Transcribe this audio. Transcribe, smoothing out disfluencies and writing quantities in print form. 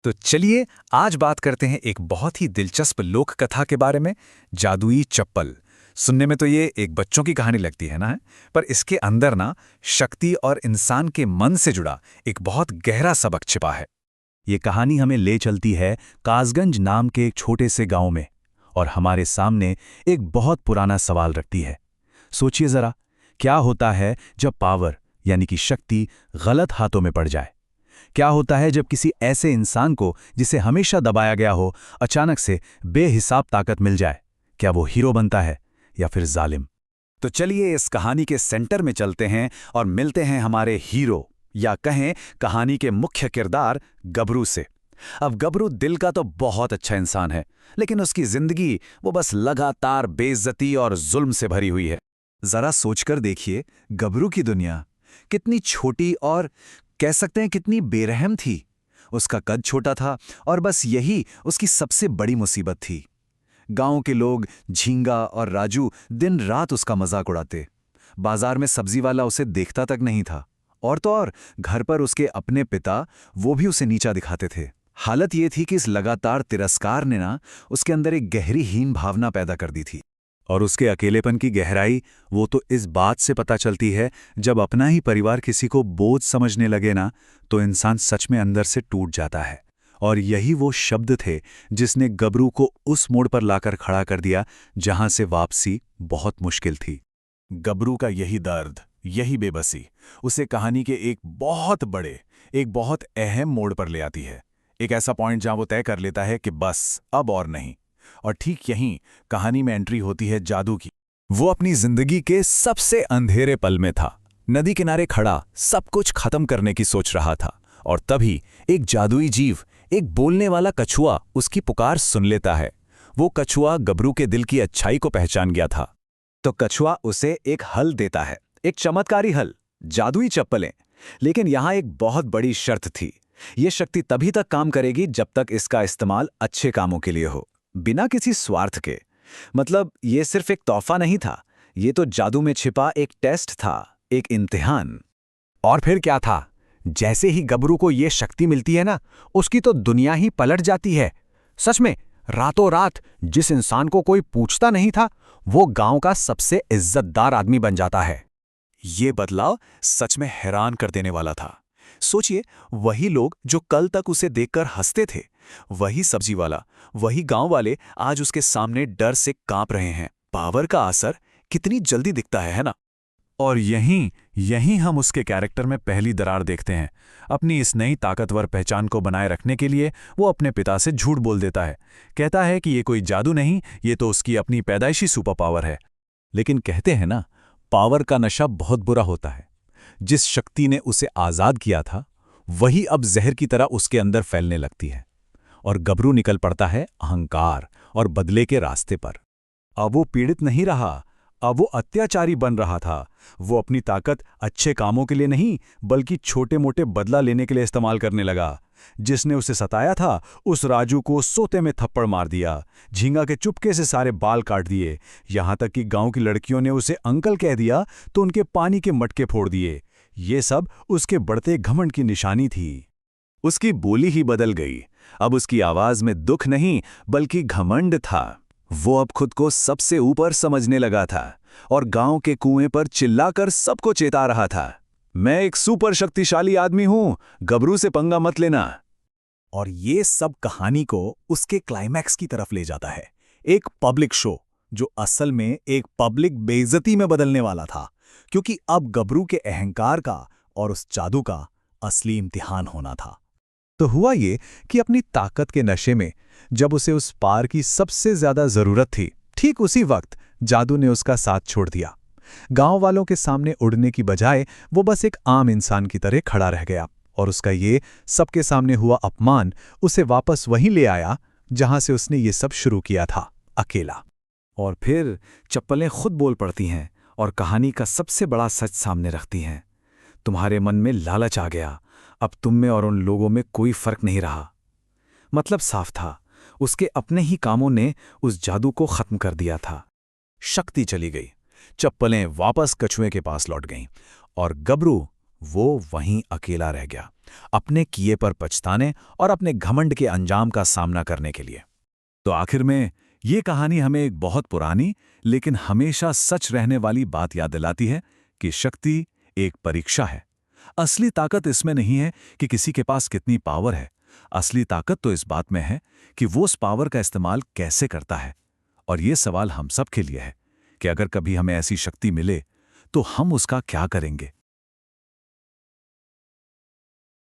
तो चलिए आज बात करते हैं एक बहुत ही दिलचस्प लोक कथा के बारे में। जादुई चप्पल। सुनने में तो ये एक बच्चों की कहानी लगती है ना, पर इसके अंदर ना शक्ति और इंसान के मन से जुड़ा एक बहुत गहरा सबक छिपा है। ये कहानी हमें ले चलती है कासगंज नाम के एक छोटे से गांव में और हमारे सामने एक बहुत पुराना सवाल रखती है। सोचिए जरा, क्या होता है जब पावर यानी कि शक्ति गलत हाथों में पड़ जाए? क्या होता है जब किसी ऐसे इंसान को जिसे हमेशा दबाया गया हो अचानक से बेहिसाब ताकत मिल जाए? क्या वो हीरो बनता है या फिर जालिम? तो चलिए इस कहानी के सेंटर में चलते हैं और मिलते हैं हमारे हीरो, या कहें कहानी के मुख्य किरदार गबरू से। अब गबरू दिल का तो बहुत अच्छा इंसान है, लेकिन उसकी जिंदगी वो बस लगातार बेइज्जती और जुल्म से भरी हुई है। जरा सोचकर देखिए, गबरू की दुनिया कितनी छोटी और कह सकते हैं कितनी बेरहम थी। उसका कद छोटा था और बस यही उसकी सबसे बड़ी मुसीबत थी। गांव के लोग झींगा और राजू दिन रात उसका मजाक उड़ाते। बाजार में सब्जी वाला उसे देखता तक नहीं था, और तो और घर पर उसके अपने पिता वो भी उसे नीचा दिखाते थे। हालत ये थी कि इस लगातार तिरस्कार ने ना उसके अंदर एक गहरी हीन भावना पैदा कर दी थी। और उसके अकेलेपन की गहराई वो तो इस बात से पता चलती है, जब अपना ही परिवार किसी को बोझ समझने लगे ना, तो इंसान सच में अंदर से टूट जाता है। और यही वो शब्द थे जिसने गबरू को उस मोड़ पर लाकर खड़ा कर दिया जहां से वापसी बहुत मुश्किल थी। गबरू का यही दर्द, यही बेबसी उसे कहानी के एक बहुत अहम मोड़ पर ले आती है। एक ऐसा पॉइंट जहां वो तय कर लेता है कि बस अब और नहीं। और ठीक यहीं कहानी में एंट्री होती है जादू की। वो अपनी जिंदगी के सबसे अंधेरे पल में था, नदी किनारे खड़ा सब कुछ खत्म करने की सोच रहा था, और तभी एक जादुई जीव, एक बोलने वाला कछुआ उसकी पुकार सुन लेता है। वो कछुआ गबरू के दिल की अच्छाई को पहचान गया था। तो कछुआ उसे एक हल देता है, एक चमत्कारी हल, जादुई चप्पलें। लेकिन यहां एक बहुत बड़ी शर्त थी। ये शक्ति तभी तक काम करेगी जब तक इसका इस्तेमाल अच्छे कामों के लिए हो, बिना किसी स्वार्थ के। मतलब ये सिर्फ एक तोहफा नहीं था, ये तो जादू में छिपा एक टेस्ट था, एक इम्तिहान। और फिर क्या था? जैसे ही गबरू को ये शक्ति मिलती है ना, उसकी तो दुनिया ही पलट जाती है। सच में रातों रात जिस इंसान को कोई पूछता नहीं था, वो गांव का सबसे इज्जतदार आदमी बन जाता है। ये बदलाव सच में हैरान कर देने वाला था। सोचिए, वही लोग जो कल तक उसे देखकर हंसते थे, वही सब्जी वाला, वही गांव वाले आज उसके सामने डर से कांप रहे हैं। पावर का असर कितनी जल्दी दिखता है ना? और यहीं हम उसके कैरेक्टर में पहली दरार देखते हैं। अपनी इस नई ताकतवर पहचान को बनाए रखने के लिए वो अपने पिता से झूठ बोल देता है। कहता है कि ये कोई जादू नहीं, ये तो उसकी अपनी पैदाइशी सुपर पावर है। लेकिन कहते हैं ना, पावर का नशा बहुत बुरा होता है। जिस शक्ति ने उसे आज़ाद किया था, वही अब जहर की तरह उसके अंदर फैलने लगती है, और गबरू निकल पड़ता है अहंकार और बदले के रास्ते पर। अब वो पीड़ित नहीं रहा, अब वो अत्याचारी बन रहा था। वो अपनी ताकत अच्छे कामों के लिए नहीं, बल्कि छोटे मोटे बदला लेने के लिए इस्तेमाल करने लगा। जिसने उसे सताया था, उस राजू को सोते में थप्पड़ मार दिया, झींगा के चुपके से सारे बाल काट दिए, यहां तक कि गांव की लड़कियों ने उसे अंकल कह दिया तो उनके पानी के मटके फोड़ दिए। ये सब उसके बढ़ते घमंड की निशानी थी। उसकी बोली ही बदल गई। अब उसकी आवाज में दुख नहीं, बल्कि घमंड था। वो अब खुद को सबसे ऊपर समझने लगा था और गांव के कुएं पर चिल्लाकर सबको चेता रहा था, मैं एक सुपर शक्तिशाली आदमी हूं, गबरू से पंगा मत लेना। और ये सब कहानी को उसके क्लाइमैक्स की तरफ ले जाता है। एक पब्लिक शो जो असल में एक पब्लिक बेइज्जती में बदलने वाला था, क्योंकि अब गबरू के अहंकार का और उस जादू का असली इम्तिहान होना था। तो हुआ ये कि अपनी ताकत के नशे में जब उसे उस पार की सबसे ज्यादा जरूरत थी, ठीक उसी वक्त जादू ने उसका साथ छोड़ दिया। गांव वालों के सामने उड़ने की बजाय वो बस एक आम इंसान की तरह खड़ा रह गया, और उसका ये सबके सामने हुआ अपमान उसे वापस वहीं ले आया जहां से उसने ये सब शुरू किया था, अकेला। और फिर चप्पलें खुद बोल पड़ती हैं और कहानी का सबसे बड़ा सच सामने रखती हैं। तुम्हारे मन में लालच आ गया, अब तुम में और उन लोगों में कोई फर्क नहीं रहा। मतलब साफ था, उसके अपने ही कामों ने उस जादू को खत्म कर दिया था। शक्ति चली गई, चप्पलें वापस कछुए के पास लौट गईं, और गबरू वो वहीं अकेला रह गया। अपने किए पर पछताने और अपने घमंड के अंजाम का सामना करने के लिए। तो आखिर में ये कहानी हमें एक बहुत पुरानी लेकिन हमेशा सच रहने वाली बात याद दिलाती है कि शक्ति एक परीक्षा है। असली ताकत इसमें नहीं है कि किसी के पास कितनी पावर है। असली ताकत तो इस बात में है कि वो उस पावर का इस्तेमाल कैसे करता है। और ये सवाल हम सब के लिए है कि अगर कभी हमें ऐसी शक्ति मिले तो हम उसका क्या करेंगे।